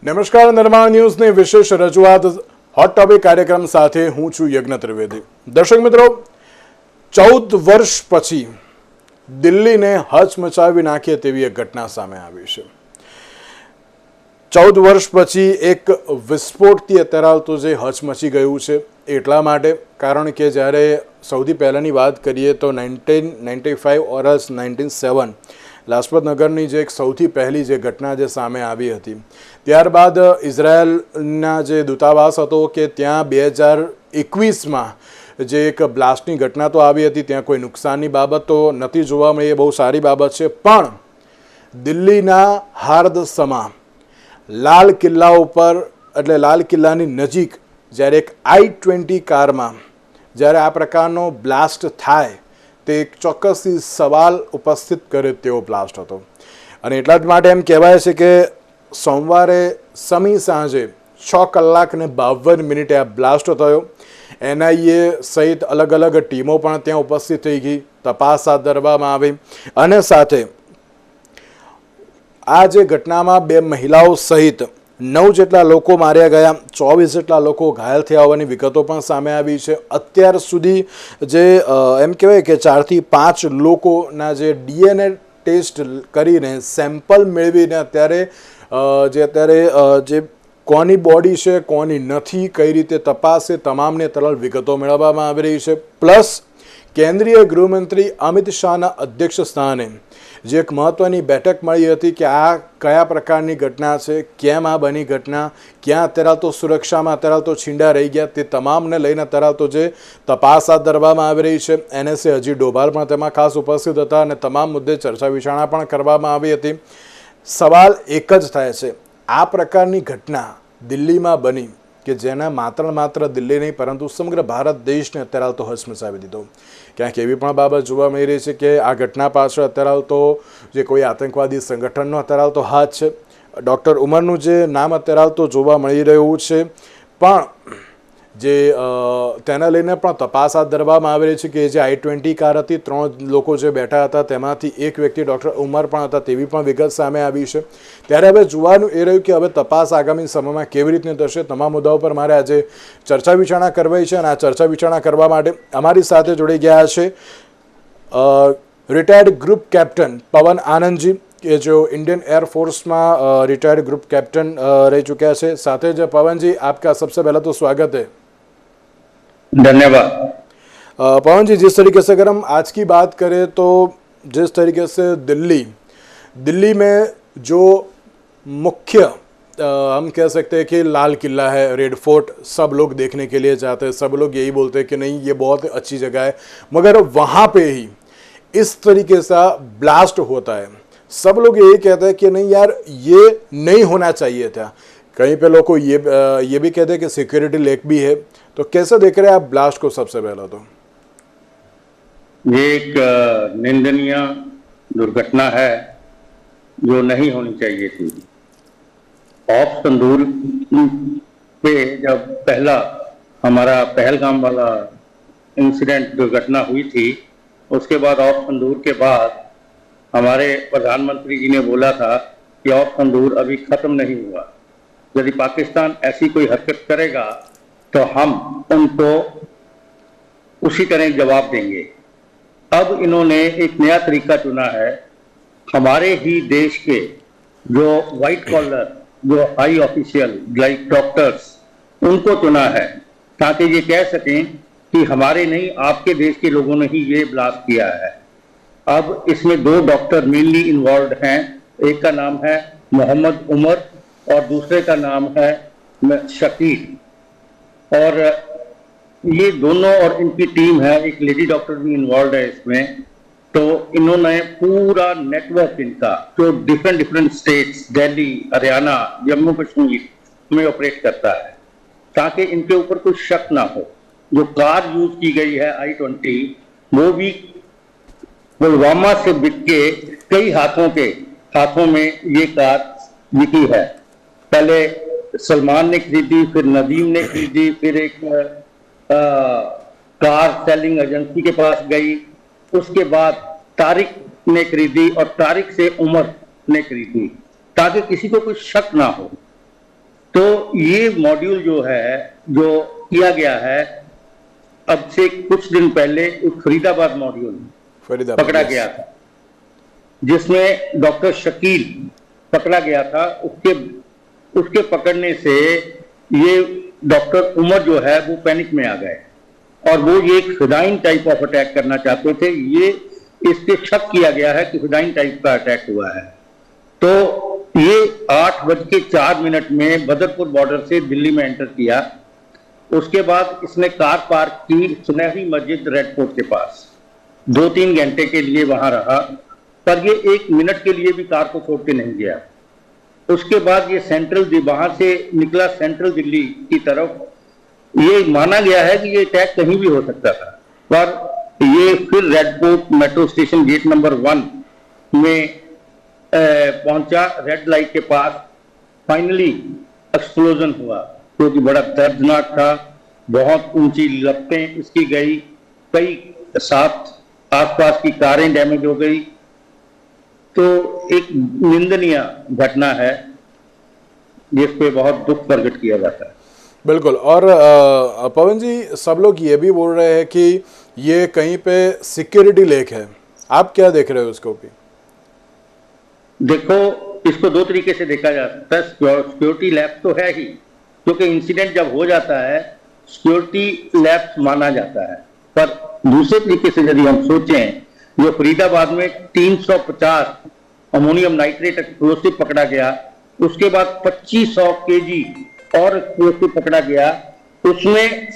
નમસ્કાર, નિર્માણ ન્યૂઝની વિશેષ રજૂઆત હોટ ટોપિક કાર્યક્રમ સાથે હું છું યજ્ઞ ત્રિવેદી। દર્શક મિત્રો, 14 વર્ષ પછી દિલ્હીને હચમચાવી નાખે તેવી એક ઘટના સામે આવી છે। 14 વર્ષ પછી એક વિસ્ફોટથી અત્યારે તો જે હચમચી ગયું છે એટલા માટે કારણ કે જ્યારે સૌથી પહેલાંની વાત કરીએ તો 1995 ઓરસ 1907 લાજપત નગરની જે એક સૌથી પહેલી જે ઘટના જે સામે આવી હતી, ત્યારબાદ ઇઝરાયલના જે દૂતાવાસ હતો કે ત્યાં 2021માં જે એક બ્લાસ્ટની ઘટના તો આવી હતી, ત્યાં કોઈ નુકસાનની બાબત તો નથી જોવા મળી, એ બહુ સારી બાબત છે। પણ દિલ્હીના હાર્દસમા લાલ કિલ્લા ઉપર એટલે લાલ કિલ્લાની નજીક જ્યારે એક I-20 કારમાં જ્યારે આ પ્રકારનો બ્લાસ્ટ થાય તે એક ચોક્કસથી સવાલ ઉપસ્થિત કરે તેવો બ્લાસ્ટ હતો। અને એટલા જ માટે એમ કહેવાય છે કે સોમવારે સમી સાંજે 6 કલાક ને 52 મિનિટે આ બ્લાસ્ટ થયો। NIA સહિત અલગ અલગ ટીમો પણ ત્યાં ઉપસ્થિત થઈ ગઈ, તપાસ હાથ ધરવામાં આવી અને સાથે આ જે ઘટનામાં 2 મહિલાઓ સહિત 9 જેટલા લોકો માર્યા ગયા, 24 જેટલા લોકો ઘાયલ થયા હોવાની વિગતો પણ સામે આવી છે। અત્યાર સુધી જે એમ કહેવાય કે 4 થી 5 લોકોના જે DNA ટેસ્ટ કરીને સેમ્પલ મેળવીને અત્યારે જે કોની બોડી છે કોની નથી, કઈ રીતે તપાસ છે, તમામને તમામ વિગતો મેળવવામાં આવી રહી છે। પ્લસ કેન્દ્રીય ગૃહમંત્રી અમિત શાહના અધ્યક્ષ સ્થાને જે એક મહત્વની બેઠક મળી હતી કે આ કયા પ્રકારની ઘટના છે, કેમ આ બની ઘટના, ક્યાં અત્યારે તો સુરક્ષામાં અત્યારે તો છીંડા રહી ગયા, તે તમામને લઈને અત્યારે તો જે તપાસ હાથ ધરવામાં આવી રહી છે। NSA અજીત ડોભાલ પણ તેમાં ખાસ ઉપસ્થિત હતા અને તમામ મુદ્દે ચર્ચા વિચારણા પણ કરવામાં આવી હતી। સવાલ એક જ થાય છે, આ પ્રકારની ઘટના દિલ્હીમાં બની કે જેના માત્ર દિલ્હી નહીં પરંતુ સમગ્ર ભારત દેશને અત્યારે તો હચમચાવી દીધો। ક્યાંક એવી પણ બાબત જોવા મળી રહી છે કે આ ઘટના પાછળ અત્યારે તો જે કોઈ આતંકવાદી સંગઠનનો અત્યારે તો હાથ છે। ડૉક્ટર ઉમરનું જે નામ અત્યારે તો જોવા મળી રહ્યું છે, પણ જે તેને લઈને પણ તપાસ હાથ ધરવામાં આવી રહી છે કે જે I-20 કાર હતી, 3 લોકો જે બેઠા હતા તેમાંથી એક વ્યક્તિ ડૉક્ટર ઉમર પણ હતા તેવી પણ વિગત સામે આવી છે। ત્યારે હવે જોવાનું એ રહ્યું કે હવે તપાસ આગામી સમયમાં કેવી રીતની થશે। તમામ મુદ્દાઓ પર મારે આજે ચર્ચા વિચારણા કરવી છે અને આ ચર્ચા વિચારણા કરવા માટે અમારી સાથે જોડી ગયા છે રિટાયર્ડ ગ્રુપ કેપ્ટન પવન આનંદજી કે जो इंडियन एयरफोर्स में रिटायर्ड ग्रुप कैप्टन रह चुके हैं। साथ ही पवन जी, आपका सबसे पहला तो स्वागत है। धन्यवाद। पवन जी, जिस तरीके से अगर हम आज की बात करें तो जिस तरीके से दिल्ली में जो मुख्य हम कह सकते हैं कि लाल किला है, रेड फोर्ट, सब लोग देखने के लिए जाते हैं, सब लोग यही बोलते हैं कि नहीं ये बहुत अच्छी जगह है, मगर वहाँ पे ही इस तरीके से ब्लास्ट होता है। सब लोग यही कहते हैं कि नहीं यार ये नहीं होना चाहिए था। कहीं पे लोग को ये भी कहते हैं कि सिक्योरिटी लेक भी है। तो कैसे देख रहे हैं आप ब्लास्ट को? सबसे पहला तो ये एक निंदनीय दुर्घटना है जो नहीं होनी चाहिए थी। ऑफ संदूर पे जब पहला हमारा पहलगाम वाला इंसिडेंट दुर्घटना हुई थी, उसके बाद ऑफ संदूर के बाद हमारे प्रधानमंत्री जी ने बोला था कि ऑफ संदूर अभी खत्म नहीं हुआ, यदि पाकिस्तान ऐसी कोई हरकत करेगा तो हम उनको उसी तरह जवाब देंगे। अब इन्होंने एक नया तरीका चुना है, हमारे ही देश के जो व्हाइट कॉलर जो हाई ऑफिशियल लाइक डॉक्टर्स उनको चुना है ताकि ये कह सकें कि हमारे नहीं आपके देश के लोगों ने ही ये ब्लास्ट किया है। अब इसमें 2 डॉक्टर मेनली इन्वॉल्व हैं, एक का नाम है मोहम्मद उमर और दूसरे का नाम है शकील। और ये दोनों और इनकी टीम है, एक लेडी डॉक्टर भी इन्वॉल्व है इसमें। तो इन्होंने पूरा नेटवर्क इनका जो डिफरेंट स्टेट्स, दिल्ली, हरियाणा, जम्मू कश्मीर में ऑपरेट करता है ताकि इनके ऊपर कोई शक ना हो। जो कार यूज की गई है I-20 वो भी पुलवामा से बिक के कई हाथों में ये कार बिकी है। पहले सलमान ने खरीदी, फिर नदीम ने खरीदी, फिर एक कार सेलिंग एजेंसी के पास गई, उसके बाद तारिक ने खरीदी और तारिक से उमर ने खरीदी ताकि किसी को कोई शक ना हो। तो ये मॉड्यूल जो किया गया है, अब से कुछ दिन पहले एक फरीदाबाद मॉड्यूल फरीदाबाद पकड़ा गया था, जिसमें डॉक्टर शकील पकड़ा गया था। उसके पकड़ने से ये डॉक्टर उमर जो है वो पैनिक में आ गए और वो ये एक फिदाइन टाइप ऑफ अटैक करना चाहते थे। ये इसके शक किया गया है कि फिदाइन टाइप का अटैक हुआ है। तो ये 8:04 में बदरपुर बॉर्डर से दिल्ली में एंटर किया। उसके बाद इसने कार पार्क की सुनहरी मस्जिद रेड फोर्ट के पास, 2-3 घंटे के लिए वहां रहा, पर ये 1 मिनट के लिए भी कार को छोड़ के नहीं गया। उसके बाद ये वहां से निकला सेंट्रल दिल्ली की तरफ। ये माना गया है कि ये अटैक कहीं भी हो सकता था, पर ये फिर Red Fort metro station gate number 1 में पहुंचा, रेड लाइट के पास। फाइनली एक्सप्लोजन हुआ, जो कि बड़ा दर्दनाक था। बहुत ऊंची लपटें इसकी गई, कई 7 आसपास की कारें डैमेज हो गई। तो एक निंदनीय घटना है जिस पे बहुत दुख प्रकट किया जाता है। बिल्कुल। और पवन जी, सब लोग ये भी बोल रहे हैं कि ये कहीं पे सिक्योरिटी लेक है, आप क्या देख रहे हो उसको भी? देखो, इसको 2 तरीके से देखा जा सकता है। सिक्योरिटी लैब तो है ही, क्योंकि इंसिडेंट जब हो जाता है सिक्योरिटी लैब माना जाता है। पर दूसरे तरीके से यदि हम सोचें, जो फरीदाबाद में 350 अमोनियम नाइट्रेट एक्सप्लोसिव पकड़ा गया, उसके बाद 2500 केजी और एक्सप्लोसिव पकड़ा गया, उसमें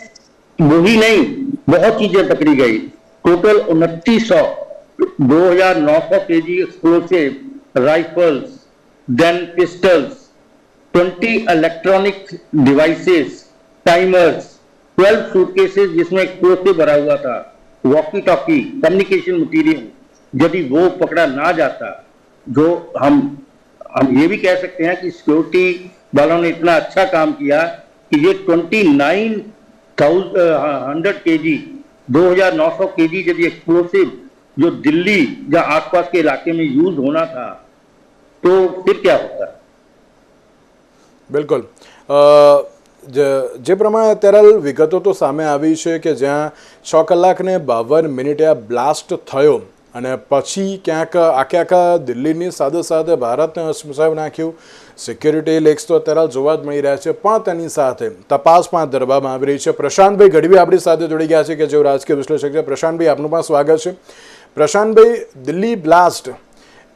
वही नहीं बहुत चीजें पकड़ी गई। Total 2900 2900 KG explosive, rifles, then pistols, 20 electronic devices, timers, 12 suitcases जिसमें एक्सप्लोसिव भरा हुआ था, वॉकी टॉकी, कम्युनिकेशन मटीरियल। यदि वो पकड़ा ना जाता, जो हम ये भी कह सकते हैं कि सिक्योरिटी वालों ने इतना अच्छा काम किया कि ये 2900 केजी 2900 केजी यदि एक्सप्लोसिव जो दिल्ली या आसपास के इलाके में यूज होना था, तो फिर क्या होता? બિલકુલ। જે પ્રમાણે અત્યારે વિગતો તો સામે આવી છે કે જ્યાં 6 કલાકને 52 મિનિટે આ બ્લાસ્ટ થયો અને પછી ક્યાંક આખા દિલ્હીની સાથે સાથે ભારતને હચમચાવી નાખ્યું। સિક્યોરિટી લેક્સ તો અત્યારે જોવા જ મળી રહ્યા છે, પણ તેની સાથે તપાસ પણ ધરવામાં આવી રહી છે। પ્રશાંતભાઈ ગઢવી આપણી સાથે જોડી ગયા છે કે જેઓ રાજકીય વિશ્લેષક છે। પ્રશાંતભાઈ, આપનું પણ સ્વાગત છે। પ્રશાંતભાઈ, દિલ્હી બ્લાસ્ટ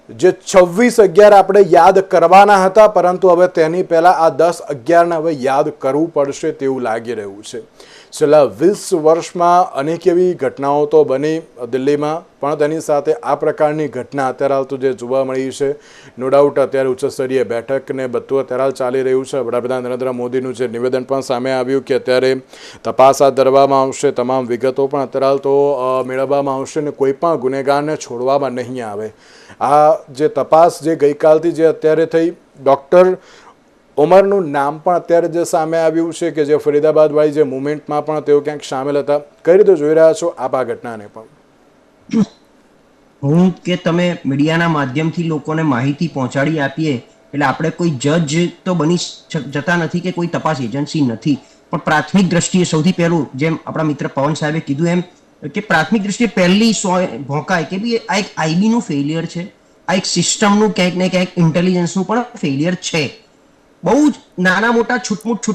જે 26/11 આપણે યાદ કરવાના હતા, પરંતુ હવે તેની પહેલા આ 10/11ને હવે યાદ કરવું પડશે તેવું લાગી રહ્યું છે। છેલ્લા 20 વર્ષમાં અનેક એવી ઘટનાઓ તો બની દિલ્હીમાં, પણ તેની સાથે આ પ્રકારની ઘટના અત્યારે હાલ તો જે જોવા મળી છે, નો ડાઉટ અત્યારે ઉચ્ચસ્તરીય બેઠક ને બધું અત્યારે હાલ ચાલી રહ્યું છે। વડાપ્રધાન નરેન્દ્ર મોદીનું જે નિવેદન પણ સામે આવ્યું કે અત્યારે તપાસ હાથ ધરવામાં આવશે, તમામ વિગતો પણ અત્યારે હાલ તો મેળવવામાં આવશે ને કોઈ પણ ગુનેગારને છોડવામાં નહીં આવે। આ જે તપાસ જે ગઈકાલથી જે અત્યારે થઈ, ડૉક્ટર ઉમરનું નામ પણ અત્યારે જે સામે આવ્યું છે કે જે ફરીદાબાદવાળી જે મુવમેન્ટમાં પણ તેઓ ક્યાંક સામેલ હતા, કઈ રીતે જોઈ રહ્યા છો આપ આ ઘટનાને? પણ હું કે તમે મીડિયાના માધ્યમથી લોકોને માહિતી પહોંચાડી આપીએ એટલે આપણે કોઈ જજ તો બની જતા નથી કે કોઈ તપાસ એજન્સી નથી, પણ પ્રાથમિક દ્રષ્ટિએ સૌથી પહેલું જેમ આપણા મિત્ર પવન સાહેબે કીધું એમ કે પ્રાથમિક દ્રષ્ટિએ પહેલી ભોંકાય કે ભાઈ આ એક આઈબીનું ફેલિયર છે, આ એક સિસ્ટમનું ક્યાંક ને ક્યાંક ઇન્ટેલિજન્સનું પણ ફેલિયર છે। બહુ જ નાના મોટા છૂટમૂટ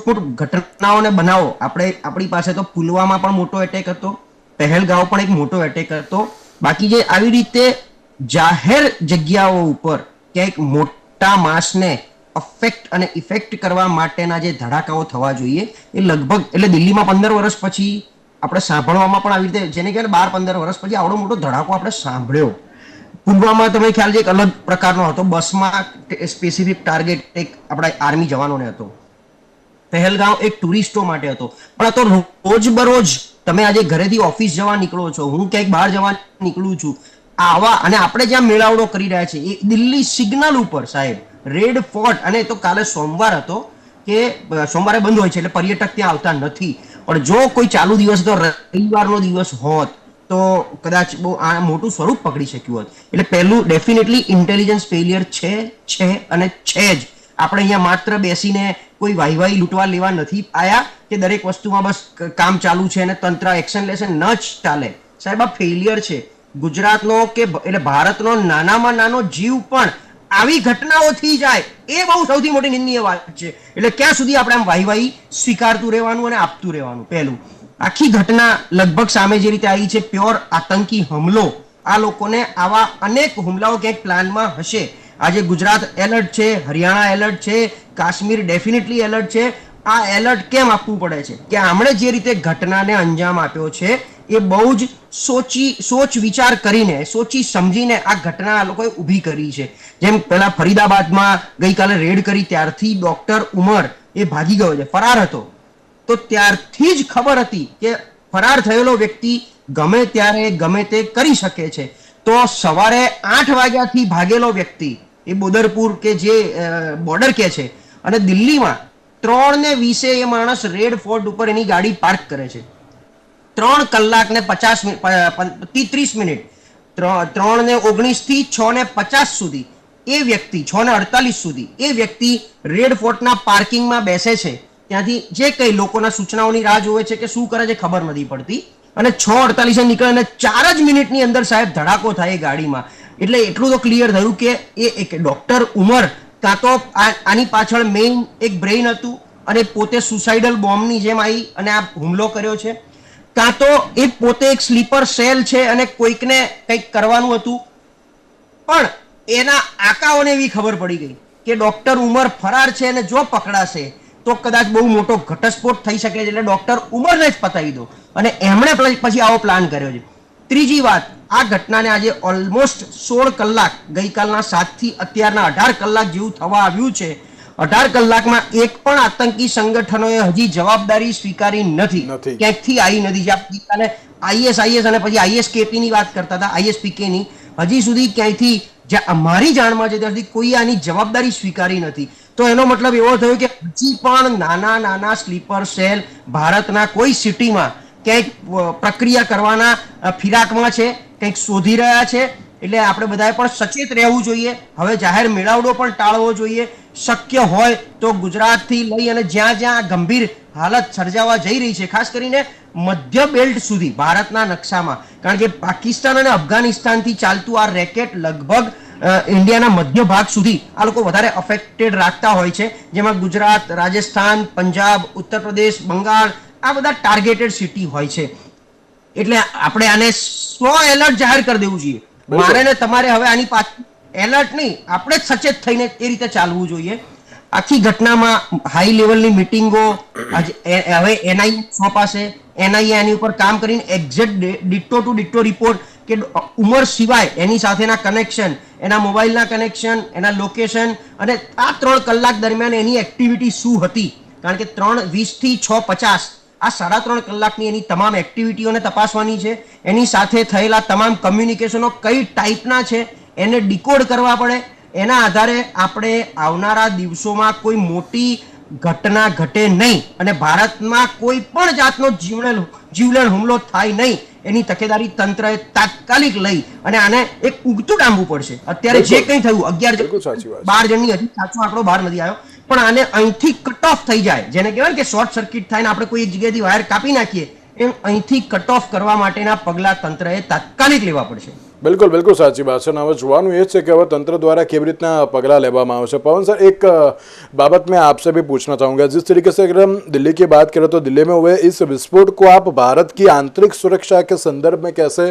ઘટનાઓને બનાવો આપણી પાસે તો પુલવામા પણ મોટો એટેક હતો, પહેલગાંવ પણ એક મોટો એટેક હતો, બાકી જે આવી રીતે જાહેર જગ્યાઓ ઉપર ક્યાંક મોટા માસને અફેક્ટ અને ઇફેક્ટ કરવા માટેના જે ધડાકાઓ થવા જોઈએ એ લગભગ એટલે દિલ્હીમાં 15 વર્ષ પછી આપણે સાંભળવામાં પણ આવી રીતે જેને કહેવાય 12-15 વર્ષ પછી આવડો મોટો ધડાકો આપણે સાંભળ્યો। પુલવામા તમે ખ્યાલ છે એક અલગ પ્રકારનો હતો, બસમાં સ્પેસિફિક ટાર્ગેટ એક આપણા આર્મી જવાનોને હતો। પહેલગાંવ એક ટુરિસ્ટો માટે હતો, પણ આ તો રોજબરોજ તમે આજે ઘરેથી ઓફિસ જવા નીકળો છો, હું ક્યાંક બહાર જવા નીકળું છું, આવા અને આપણે જ્યાં મેળાવડો કરી રહ્યા છે એ દિલ્હી સિગ્નલ ઉપર સાહેબ રેડ ફોર્ટ, અને તો કાલે સોમવાર હતો કે સોમવારે બંધ હોય છે એટલે પર્યટક ત્યાં આવતા નથી, પણ જો કોઈ ચાલુ દિવસ તો રવિવારનો દિવસ હોત તો કદાચ બહુ આ મોટું સ્વરૂપ પકડી શક્યું હોત। એટલે પહેલું ડેફિનેટલી ઇન્ટેલિજન્સ ફેલિયર છે અને છે જ। આપણે અહીંયા માત્ર બેસીને કોઈ વાહીવાહી લૂંટવા લેવા નથી આયા કે દરેક વસ્તુમાં બસ કામ ચાલુ છે અને તંત્ર એક્શન લેશે, ન જ ચાલે સાહેબ. આ ફેલિયર છે ગુજરાતનો કે એટલે ભારતનો નાનામાં નાનો જીવ પણ આવી ઘટનાઓ થઈ જાય એ બહુ સૌથી મોટી નિંદનીય વાત છે. એટલે ક્યાં સુધી આપણે આમ વાહીવાહી સ્વીકારતું રહેવાનું અને આપતું રહેવાનું? પહેલું, આખી ઘટના લગભગ સામે જે રીતે આવી છે પ્યોર આતંકી હુમલો. આ લોકોને આવા અનેક હુમલાઓ ક્યાંક પ્લાનમાં હશે. આજે ગુજરાત એલર્ટ છે, હરિયાણા એલર્ટ છે, કાશ્મીર ડેફિનેટલી એલર્ટ છે. આ એલર્ટ કેમ આપવું પડે છે કે આમણે જે રીતે ઘટનાને અંજામ આપ્યો છે એ બહુ જ સોચ વિચાર કરીને, સોચી સમજીને આ ઘટના આ લોકોએ ઊભી કરી છે. જેમ પેલા ફરીદાબાદમાં ગઈકાલે રેડ કરી ત્યારથી ડોક્ટર ઉમર એ ભાગી ગયો છે, ફરાર હતો. તો ત્યારથી જ ખબર હતી કે ફરાર થયેલો વ્યક્તિ ગમે ત્યારે ગમે તે કરી શકે છે. તો સવારે 8 વાગ્યાથી ભાગેલો વ્યક્તિ એ બોદરપુર કે જે બોર્ડર કે છે અને દિલ્હીમાં 3:20 એ માણસ રેડ ફોર્ટ ઉપર એની ગાડી પાર્ક કરે છે. 3 કલાક ને 30 મિનિટ 3:19 થી 6:50 સુધી એ વ્યક્તિ 6:48 સુધી એ વ્યક્તિ રેડ ફોર્ટના પાર્કિંગમાં બેસે છે. ત્યાંથી જે કઈ લોકોના સૂચનાઓની રાહ જોવે છે કે શું કરે છે ખબર નથી પડતી, અને 6:48 નીકળે અને 4 જ મિનિટની અંદર સાહેબ ધડાકો થાય ગાડીમાં. એટલે એટલું તો ક્લિયર થયું કે એ ડોક્ટર ઉમર કાં તો આની પાછળ મેઇન એક બ્રેઇન હતું અને પોતે સુસાઇડલ બોમ્બની જેમ આવી અને આ હુમલો કર્યો છે, કાં તો એ પોતે એક સ્લીપર સેલ છે અને કોઈકને કંઈક કરવાનું હતું. પણ એના આકાઓને એવી ખબર પડી ગઈ કે ડોક્ટર ઉમર ફરાર છે અને જો પકડાશે તો કદાચ બહુ મોટો ઘટસ્ફોટ થઈ શકે છે, એટલે ડોક્ટર ઉમરને જ પતાવી દો. અને એમણે પછી આવો પ્લાન કર્યો છે. ત્રીજી વાત, આ ઘટનાને આજે ઓલમોસ્ટ 16 કલાક, ગઈકાલના 7 થી અત્યારના 18 કલાક જેવું થવા આવ્યું છે. 18 કલાકમાં એક પણ આતંકી સંગઠનોએ હજી જવાબદારી સ્વીકારી નથી, ક્યાંકથી આવી નથી. ગઈકાલે આઈએસ અને પછી આઈએસકેપી ની વાત કરતા હતા, આઈએસપીકે ની, હજી સુધી ક્યાંયથી અમારી જાણમાં છે ત્યાં સુધી કોઈ આની જવાબદારી સ્વીકારી નથી. તો એનો મતલબ એવો થયો કે હજી પણ નાના સ્લીપર સેલ ભારતના કોઈ સિટીમાં ક્યાંક પ્રક્રિયા કરવાના ફિરાકમાં છે, કંઈક શોધી રહ્યા છે. એટલે આપણે બધાએ પણ સચેત રહેવું જોઈએ. હવે જાહેર મેળાવડો પણ ટાળવો જોઈએ. શક્ય હોય તો ગુજરાતથી લઈ અને જ્યાં જ્યાં ગંભીર હાલત સર્જાવા જઈ રહી છે, ખાસ કરીને મધ્ય બેલ્ટ સુધી ભારતના નકશામાં, કારણ કે પાકિસ્તાન અને અફઘાનિસ્તાનથી ચાલતું આ રેકેટ લગભગ ઇન્ડિયાના મધ્ય ભાગ સુધી આ લોકો વધારે અફેક્ટેડ રાખતા હોય છે, જેમાં ગુજરાત, રાજસ્થાન, પંજાબ, ઉત્તર પ્રદેશ, બંગાળ આ બધા ટાર્ગેટેડ સિટી હોય છે. એટલે આપણે આને એલર્ટ જાહેર કરી દેવું જોઈએ. મારે ને તમારે હવે આની પાછળ એલર્ટ નહીં, આપણે જ સચેત થઈને એ રીતે ચાલવું જોઈએ. આખી ઘટનામાં હાઈ લેવલની મિટિંગો હવે એનઆઈએ સોંપાશે. એનઆઈએ આની ઉપર કામ કરીને exact ditto to ditto report કે ઉમર સિવાય એની સાથેના કનેક્શન, એના મોબાઈલના કનેક્શન, એના લોકેશન અને આ 3 કલાક દરમિયાન એની એક્ટિવિટી શું હતી, કારણ કે 3:20 થી 6:50 આ 3.5 કલાકની એની તમામ એક્ટિવિટીઓને તપાસવાની છે. એની સાથે થયેલા તમામ કમ્યુનિકેશનો કઈ ટાઈપના છે એને ડીકોડ કરવા પડે. એના આધારે આપણે આવનારા દિવસોમાં કોઈ મોટી ઘટના ઘટે નહીં અને ભારતમાં કોઈ પણ જાતનો જીવલેણ હુમલો થાય નહીં એની તકેદારી તંત્રએ તાત્કાલિક લઈ અને આને એક ઉગતું ડામવું પડશે. અત્યારે જે કંઈ થયું 11-12 જણની હજી સાચો આંકડો બહાર નથી આવ્યો, પણ આને અહીંથી કટ ઓફ થઈ જાય, જેને કહેવાય કે શોર્ટ સર્કિટ થાય ને આપણે કોઈ એક જગ્યાએથી વાયર કાપી નાખીએ એમ અહીંથી કટ ઓફ કરવા માટેના પગલા તંત્રએ તાત્કાલિક લેવા પડશે. बिल्कुल साची बात है. હવે જોવાનું એ છે કે હવે તंत्र द्वारा કેવી રીતના પગલાં લેવામાં આવશે. पवन सर, एक बाबत मैं आपसे भी पूछना चाहूँगा. जिस तरीके से अगर हम दिल्ली की बात करें तो दिल्ली में हुए इस विस्फोट को आप भारत की आंतरिक सुरक्षा के संदर्भ में कैसे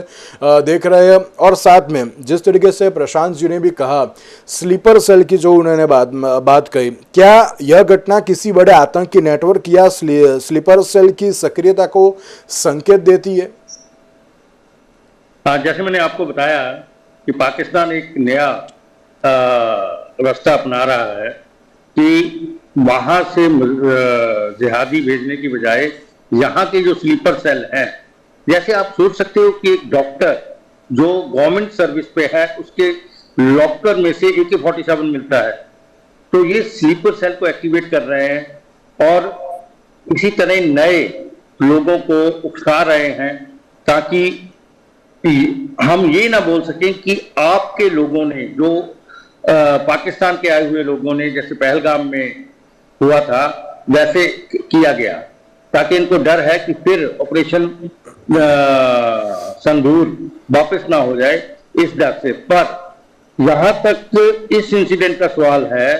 देख रहे हैं, और साथ में जिस तरीके से प्रशांत जी ने भी कहा स्लीपर सेल की जो उन्होंने बात कही, क्या यह घटना किसी बड़े आतंकी नेटवर्क या स्लीपर सेल की सक्रियता को संकेत देती है? हाँ, जैसे मैंने आपको बताया कि पाकिस्तान एक नया रास्ता अपना रहा है कि वहां से जिहादी भेजने की बजाय यहाँ के जो स्लीपर सेल हैं, जैसे आप सोच सकते हो कि एक डॉक्टर जो गवर्नमेंट सर्विस पे है उसके लॉकर में से AK-47 मिलता है, तो ये स्लीपर सेल को एक्टिवेट कर रहे हैं और इसी तरह नए लोगों को उकसा रहे हैं ताकि हम ये ना बोल सकें कि आपके लोगों ने, जो पाकिस्तान के आए हुए लोगों ने, जैसे पहलगाम में हुआ था वैसे किया गया, ताकि इनको डर है कि फिर ऑपरेशन संदूर वापस ना हो जाए, इस डर से। पर यहां तक इस इंसिडेंट का सवाल है,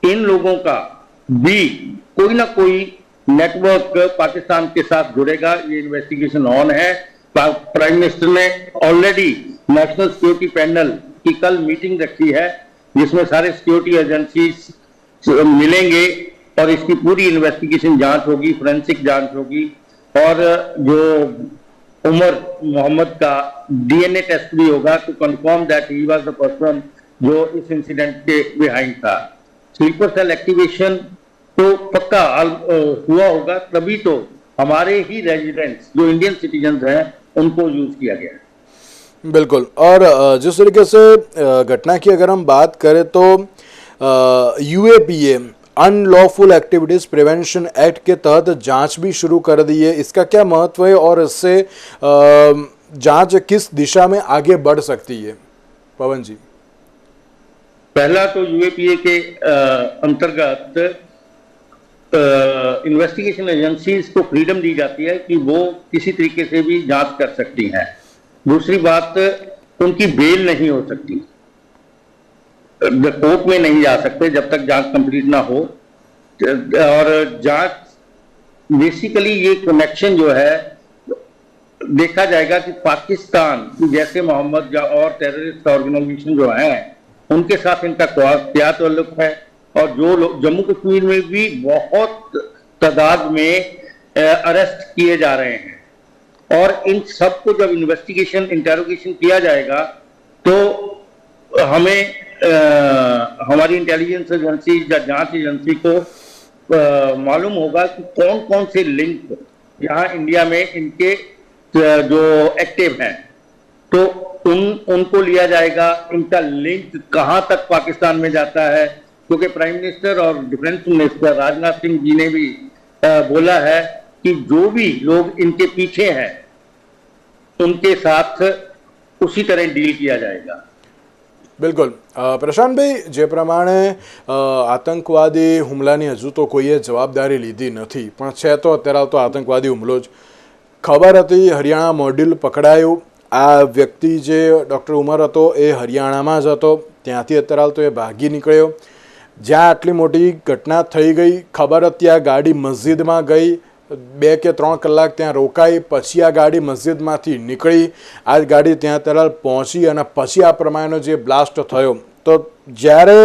इन लोगों का भी कोई ना कोई नेटवर्क पाकिस्तान के साथ जुड़ेगा। ये इन्वेस्टिगेशन ऑन है। प्राइम मिनिस्टर ने ऑलरेडी नेशनल सिक्योरिटी पैनल की कल मीटिंग रखी है, जिसमें सारे सिक्योरिटी एजेंसी मिलेंगे और इसकी पूरी इन्वेस्टिगेशन जांच होगी, फोरेंसिक जांच होगी। और जो उमर मोहम्मद का डीएनए टेस्ट भी होगा to confirm that he was the person जो इस इंसिडेंट के बिहाइंड था। स्लीपर सेल एक्टिवेशन तो पक्का हुआ होगा, तभी तो हमारे ही रेजिडेंट्स जो इंडियन सिटीजन हैं उनको यूज किया गया। बिल्कुल। और जिस तरीके से घटना की अगर हम बात करें तो UAPA unlawful activities prevention act के तहत जांच भी शुरू कर दी है। इसका क्या महत्व है और इससे जांच किस दिशा में आगे बढ़ सकती है? पवन जी। पहला तो यूएपीए के अंतर्गत इन्वेस्टिगेशन एजेंसीज को फ्रीडम दी जाती है कि वो किसी तरीके से भी जांच कर सकती हैं। दूसरी बात, उनकी बेल नहीं हो सकती, कोर्ट में नहीं जा सकते जब तक जांच कंप्लीट ना हो। और जांच बेसिकली ये कनेक्शन जो है देखा जाएगा कि पाकिस्तान जैसे मोहम्मद और टेररिस्ट ऑर्गेनाइजेशन जो हैं उनके साथ इनका क्या ताल्लुक है। और जो लोग जम्मू कश्मीर में भी बहुत तादाद में अरेस्ट किए जा रहे हैं, और इन सब को जब इन्वेस्टिगेशन इंटेरोगेशन किया जाएगा तो हमें हमारी इंटेलिजेंस एजेंसी या जांच एजेंसी को मालूम होगा कि कौन कौन से लिंक यहाँ इंडिया में इनके जो एक्टिव हैं, तो उनको लिया जाएगा। इनका लिंक कहाँ तक पाकिस्तान में जाता है, क्योंकि प्राइम मिनिस्टर और डिफेंस मिनिस्टर राजनाथ सिंह जी ने भी बोला है कि जो भी लोग इनके पीछे हैं उनके साथ उसी तरह डील किया जाएगा। બિલકુલ પ્રશાંતભાઈ, જે પ્રમાણે આતંકવાદી હુમલાની હજુ તો કોઈએ જવાબદારી લીધી નથી, પણ છે તો અત્યારે તો આતંકવાદી હુમલો જ ખબર હતી। હરિયાણા મોડ્યુલ પકડાયું। આ વ્યક્તિ જે ડૉક્ટર ઉમર હતો એ હરિયાણામાં જ હતો, ત્યાંથી અત્યારે તો એ ભાગી નીકળ્યો। જ્યાં આટલી મોટી ઘટના થઈ ગઈ, ખબર હતી આ ગાડી મસ્જિદમાં ગઈ, 2 કે 3 કલાક ત્યાં રોકાઈ, પછી આ ગાડી મસ્જિદમાંથી નીકળી, આ ગાડી ત્યાં તરલ પહોંચી અને પછી આ પ્રમાણેનો જે બ્લાસ્ટ થયો। તો જ્યારે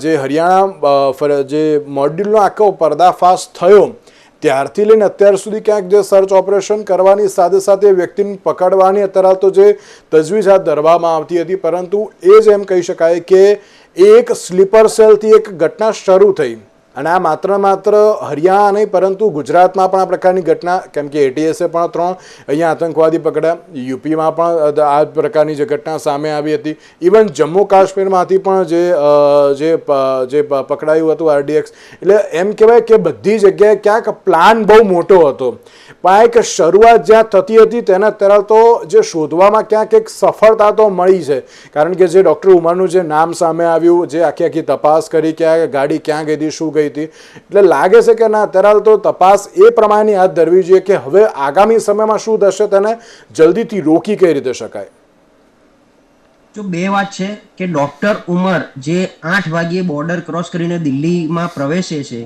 જે હરિયાણા જે મોડ્યુલનો આખો પર્દાફાશ થયો ત્યારથી લઈને અત્યાર સુધી ક્યાંક જે સર્ચ ઓપરેશન કરવાની સાથે સાથે વ્યક્તિને પકડવાની અત્યારે તો જે તજવીજ હાથ ધરવામાં આવતી હતી, પરંતુ એ જ એમ કહી શકાય કે એક સ્લીપર સેલથી એક ઘટના શરૂ થઈ। અને આ માત્ર હરિયાણા નહીં પરંતુ ગુજરાતમાં પણ આ પ્રકારની ઘટના, કેમ કે એટીએસે પણ 3 અહીંયા આતંકવાદી પકડ્યા, યુપીમાં પણ આ પ્રકારની જે ઘટના સામે આવી હતી, ઇવન જમ્મુ કાશ્મીરમાંથી પણ જે પકડાયું હતું આરડીએક્સ। એટલે એમ કહેવાય કે બધી જગ્યાએ ક્યાંક પ્લાન બહુ મોટો હતો, પણ એક શરૂઆત જ્યાં થતી હતી તેને અત્યારે તો જે શોધવામાં ક્યાંક એક સફળતા તો મળી છે, કારણ કે જે ડૉક્ટર ઉમરનું જે નામ સામે આવ્યું, જે આખી તપાસ કરી કે આ ગાડી ક્યાં ગઈ હતી, શું ગઈ હતી, એટલે લાગે છે કે ના અત્યારે તો તપાસ એ પ્રમાણેની હાથ ધરવી જોઈએ કે હવે આગામી સમયમાં શું થશે તેને જલ્દીથી રોકી કઈ રીતે શકાય। જો બે વાત છે કે ડોક્ટર ઉમર જે 8 વાગ્યે બોર્ડર ક્રોસ કરીને દિલ્હીમાં પ્રવેશે છે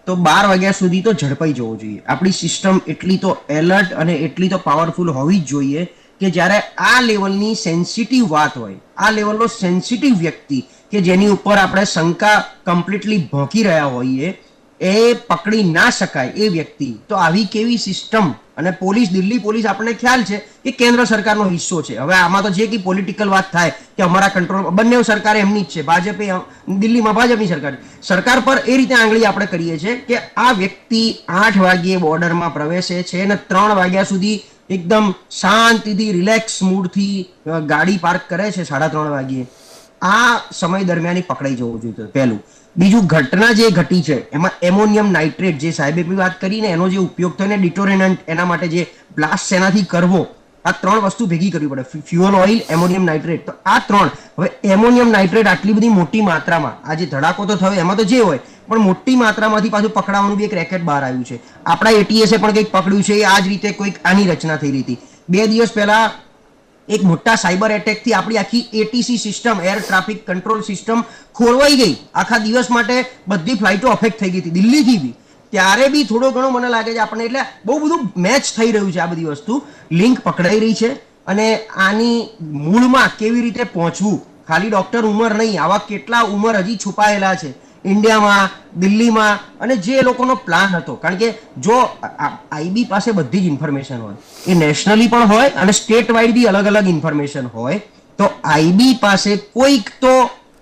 તો 12 વાગ્યા સુધી તો ઝડપાઈ જવું જોઈએ। આપણી સિસ્ટમ એટલી તો એલર્ટ અને એટલી તો પાવરફુલ હોવી જ જોઈએ કે જ્યારે આ લેવલની સેન્સિટિવ વાત હોય, આ લેવલનો સેન્સિટિવ વ્યક્તિ કે જેની ઉપર આપણે શંકા કમ્પ્લીટલી ભોંકી રહ્યા હોઈએ એ પકડી ના શકાય એ વ્યક્તિ, તો આવી કેવી સિસ્ટમ। અને પોલીસ, દિલ્હી પોલીસ આપણને ખ્યાલ છે કે કેન્દ્ર સરકારનો હિસ્સો છે। હવે આમાં તો જે કે પોલિટિકલ વાત થાય કે અમારા કંટ્રોલ, બંને સરકાર એમની જ છે, ભાજપે દિલ્હીમાં ભાજપની સરકાર પર એ રીતે આંગળી આપણે કરીએ છીએ કે આ વ્યક્તિ 8 વાગ્યે બોર્ડરમાં પ્રવેશે છે અને 3 વાગ્યા સુધી એકદમ શાંતિથી રિલેક્સ મૂડથી ગાડી પાર્ક કરે છે 3:30 વાગ્યે। આ સમય દરમિયાન પકડાઈ જવું જોઈએ પહેલું। બીજું, ઘટના જે ઘટી છે એમાં એમોનિયમ નાઇટ્રેટ જે સાહેબે વાત કરીને એનો જે ઉપયોગ થયો ને ડિટોરેનન્ટ, એના માટે જે બ્લાસ્ટ એનાથી કરવો આ ત્રણ વસ્તુ ભેગી કરવી પડે, ફ્યુઅલ ઓઇલ, એમોનિયમ નાઇટ્રેટ. તો આ ત્રણ, હવે એમોનિયમ નાઇટ્રેટ આટલી બધી મોટી માત્રામાં, આ જે ધડાકો તો થયો એમાં તો જે હોય, પણ મોટી માત્રામાંથી પાછું પકડાવાનું બી એક રેકેટ બહાર આવ્યું છે. આપણા એટીએસે પણ કંઈક પકડ્યું છે. આ જ રીતે કોઈક આની રચના થઈ રહી હતી. 2 દિવસ પહેલા એક મોટા સાયબર એટેકથી આપણી આખી ATC system, air traffic control system ખોરવાઈ ગઈ. આખા દિવસ માટે બધી ફ્લાઇટો અફેક્ટ થઈ ગઈ હતી, દિલ્હીથી બી. ત્યારે બી થોડો ઘણો મને લાગે છે આપણને, એટલે બહુ બધું મેચ થઈ રહ્યું છે. આ બધી વસ્તુ લિંક પકડાઈ રહી છે. અને આની મૂળમાં કેવી રીતે પહોંચવું, ખાલી ડોક્ટર ઉમર નહીં, આવા કેટલા ઉમર હજી છુપાયેલા છે ઇન્ડિયામાં, દિલ્હીમાં, અને જે લોકોનો પ્લાન હતો. કારણ કે જો આઈબી પાસે બધી જ ઇન્ફોર્મેશન હોય, એ નેશનલી પણ હોય અને સ્ટેટ વાઇડ બી અલગ અલગ ઇન્ફોર્મેશન હોય, તો આઈબી પાસે કોઈક તો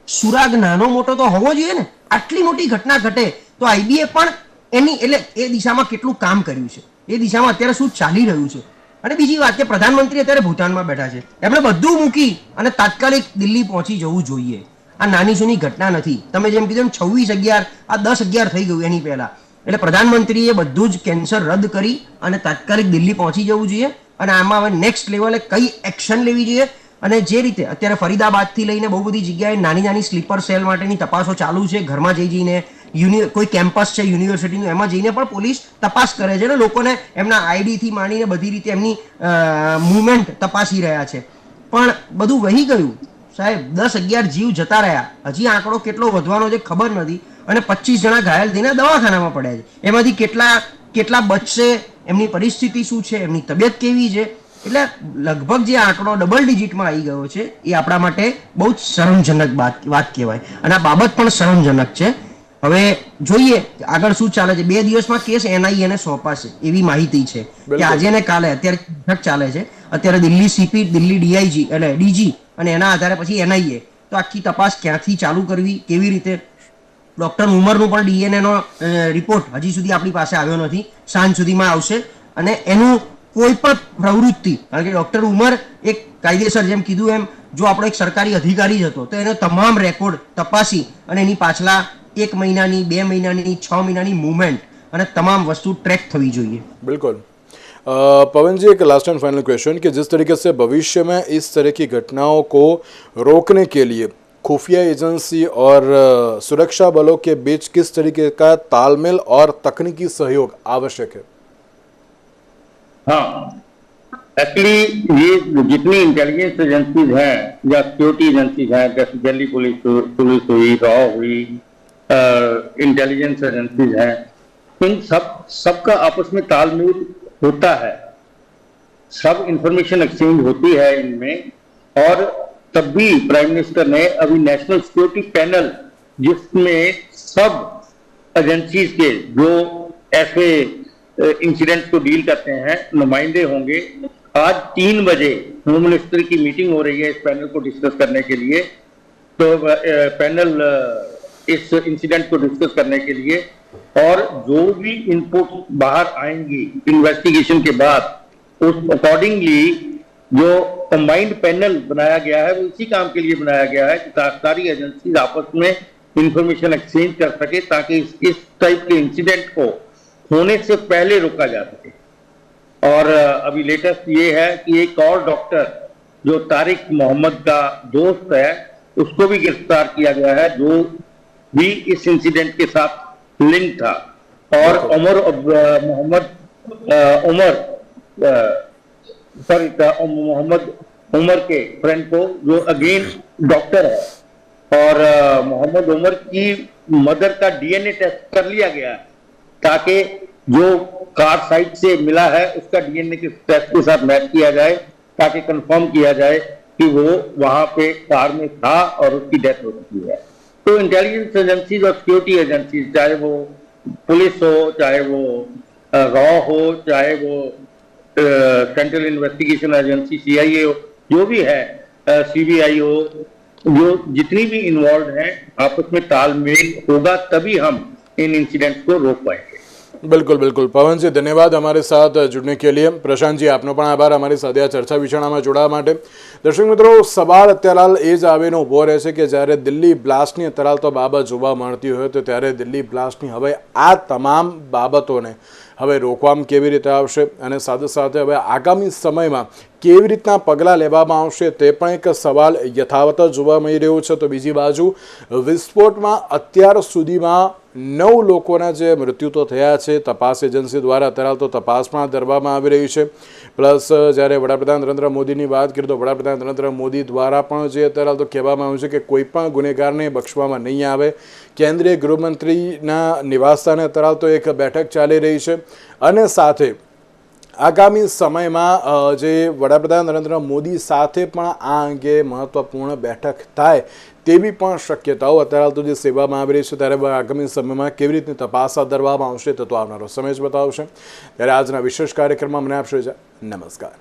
સુરાગ નાનો મોટો તો હોવો જોઈએ ને. આટલી મોટી ઘટના ઘટે તો આઈબીએ પણ એની, એટલે એ દિશામાં કેટલું કામ કર્યું છે, એ દિશામાં અત્યારે શું ચાલી રહ્યું છે. અને બીજી વાત કે પ્રધાનમંત્રી અત્યારે ભૂતાનમાં બેઠા છે, એમણે બધું મૂકી અને તાત્કાલિક દિલ્હી પહોંચી જવું જોઈએ. આ નાની સૂની ઘટના નથી. તમે જેમ કીધું 26/11, આ 10/11 થઈ ગયું એની પહેલા. એટલે પ્રધાનમંત્રીએ બધું જ કેન્સર રદ કરી અને તાત્કાલિક દિલ્હી પહોંચી જવું જોઈએ. અને આમાં હવે નેક્સ્ટ લેવલે કઈ એક્શન લેવી જોઈએ. અને જે રીતે અત્યારે ફરીદાબાદથી લઈને બહુ બધી જગ્યાએ નાની નાની સ્લીપર સેલ માટેની તપાસો ચાલુ છે. ઘરમાં જઈને કોઈ કેમ્પસ છે યુનિવર્સિટીનું, એમાં જઈને પણ પોલીસ તપાસ કરે છે ને લોકોને એમના આઈડીથી માંડીને બધી રીતે એમની મુવમેન્ટ તપાસી રહ્યા છે. પણ બધું વહી ગયું સાહેબ. 10-11 જીવ જતા રહ્યા. હજી આંકડો કેટલો વધવાનો છે ખબર નથી. અને 25 જણા ઘાયલ થઈને દવાખાનામાં પડ્યા છે. એમાંથી કેટલા બચશે, એમની પરિસ્થિતિ શું છે, એમની તબિયત કેવી છે. એટલે લગભગ જે આંકડો ડબલ ડિજિટમાં આવી ગયો છે, એ આપણા માટે બહુ જ શરમજનક વાત કહેવાય. અને આ બાબત પણ શરમજનક છે. હવે જોઈએ આગળ શું ચાલે છે. 2 દિવસમાં કેસ એનઆઈએ ને સોંપાશે એવી માહિતી છે કે આજે ને કાલે. અત્યારે બેઠક ચાલે છે. અત્યારે દિલ્હી સીપી, દિલ્હી ડીઆઈજી એટલે ડીજી, અને એના આધારે પછી એનઆઈએ. તો આખી તપાસ ક્યાંથી ચાલુ કરવી, કેવી રીતે. ડોક્ટર ઉમરનું પણ ડીએનએ નો રિપોર્ટ હજી સુધી આપણી પાસે આવ્યો નથી. સાંજ સુધીમાં આવશે. અને એનું કોઈ પણ પ્રવૃત્તિ, કારણ કે ડોક્ટર ઉમર એક કાયદેસર, જેમ કીધું એમ, જો આપણો એક સરકારી અધિકારી જ હતો તો એનો તમામ રેકોર્ડ તપાસી અને એની પાછલા 1 મહિનાની, 2 મહિનાની, 6 મહિનાની મૂવમેન્ટ અને તમામ वस्तु ट्रैक थवी જોઈએ. बिल्कुल. पवन जी, एक लास्ट एंड फाइनल क्वेश्चन कि जिस तरीके से भविष्य में इस तरह की घटनाओं को रोकने के लिए खुफिया एजेंसी और सुरक्षा बलों के बीच किस तरीके का तालमेल और तकनीकी सहयोग आवश्यक है? हाँ, एक्चुअली ये जितनी इंटेलिजेंस एजेंसीज हैं या सिक्योरिटी एजेंसीज हैं, जैसे दिल्ली पुलिस हुई, रॉ हुई, इंटेलिजेंस एजेंसीज हैं, इन सबका आपस में तालमेल होता है. सब इंफॉर्मेशन एक्सचेंज होती है इनमें. और तब भी प्राइम मिनिस्टर ने अभी नेशनल सिक्योरिटी पैनल, जिसमें सब एजेंसीज के जो ऐसे इंसिडेंट्स को डील करते हैं नुमाइंदे होंगे. आज 3 बजे होम मिनिस्टर की मीटिंग हो रही है इस पैनल को डिस्कस करने के लिए. तो पैनल इस इंसिडेंट को डिस्कस करने के लिए, और जो भी इनपुट बाहर आएंगी इन्वेस्टिगेशन के बाद, उस अकॉर्डिंगली जो कंबाइंड पैनल बनाया गया है वो इसी काम के लिए बनाया गया है कि सारी एजेंसीज आपस में इंफॉर्मेशन एक्सचेंज कर सके, ताकि इस टाइप के इंसिडेंट को होने से पहले रोका जा सके. और अभी लेटेस्ट ये है कि एक और डॉक्टर जो तारिक मोहम्मद का दोस्त है, उसको भी गिरफ्तार किया गया है, जो भी इस इंसिडेंट के साथ लिंक था. और मोहम्मद उमर के फ्रेंड को, जो अगेन डॉक्टर है, और मोहम्मद उमर की मदर का डीएनए टेस्ट कर लिया गया है, ताकि जो कार साइट से मिला है उसका डीएनए के टेस्ट के साथ मैच किया जाए, ताकि कंफर्म किया जाए कि वो वहां पे कार में था और उसकी डेथ हो चुकी है. तो इंटेलिजेंस एजेंसीज और सिक्योरिटी एजेंसीज, चाहे वो पुलिस हो, चाहे वो रॉ हो, चाहे वो सेंट्रल इन्वेस्टिगेशन एजेंसी सीआईए हो, जो भी है, सीबीआई हो, जो जितनी भी इन्वॉल्व हैं, आपस में तालमेल होगा तभी हम इन इंसिडेंट्स को रोक पाएंगे. बिल्कुल बिल्कुल. पवन जी, धन्यवाद हमारे साथ जुड़ने के लिए. प्रशांत जी, आपनो પણ આભાર અમારી સાથે આ ચર્ચા વિચારણામાં જોડાવા માટે. દર્શક મિત્રો, સવાલ અત્યારે એ જ આવીને ઊભો રહે છે કે જ્યારે દિલ્હી બ્લાસ્ટની અત્યારે તો બાબત જોવા મળતી હોય, તો ત્યારે દિલ્હી બ્લાસ્ટની હવે આ તમામ બાબતોને હવે રોકવામાં કેવી રીતે આવશે, અને સાથે સાથે હવે આગામી સમયમાં કેવી રીતના પગલાં લેવામાં આવશે તે પણ એક સવાલ યથાવત જોવા મળી રહ્યો છે. તો બીજી બાજુ વિસ્ફોટમાં અત્યાર સુધીમાં 9 લોકોના જે મૃત્યુ તો થયા છે. તપાસ એજન્સી દ્વારા અત્યારે તો તપાસ પણ કરવામાં આવી રહી છે. પ્લસ જ્યારે વડાપ્રધાન નરેન્દ્ર મોદીની વાત કરીએ તો વડાપ્રધાન નરેન્દ્ર મોદી દ્વારા પણ જે અત્યારે તો કહેવામાં આવ્યું છે કે કોઈ પણ ગુનેગારને બક્ષવામાં નહીં આવે. કેન્દ્રીય ગૃહમંત્રીના નિવાસસ્થાને અત્યારે તો એક બેઠક ચાલી રહી છે અને સાથે આગામી સમયમાં જે વડાપ્રધાન નરેન્દ્ર મોદી સાથે પણ આ અંગે મહત્વપૂર્ણ બેઠક થાય તેવી પણ શક્યતાઓ અત્યારે તો જે સેવામાં આવી રહી છે. ત્યારે આગામી સમયમાં કેવી રીતની તપાસ હાથ ધરવામાં આવશે તે તો આવનારો સમય જ બતાવશે. ત્યારે આજના વિશેષ કાર્યક્રમમાં મને આપશો રજા. નમસ્કાર.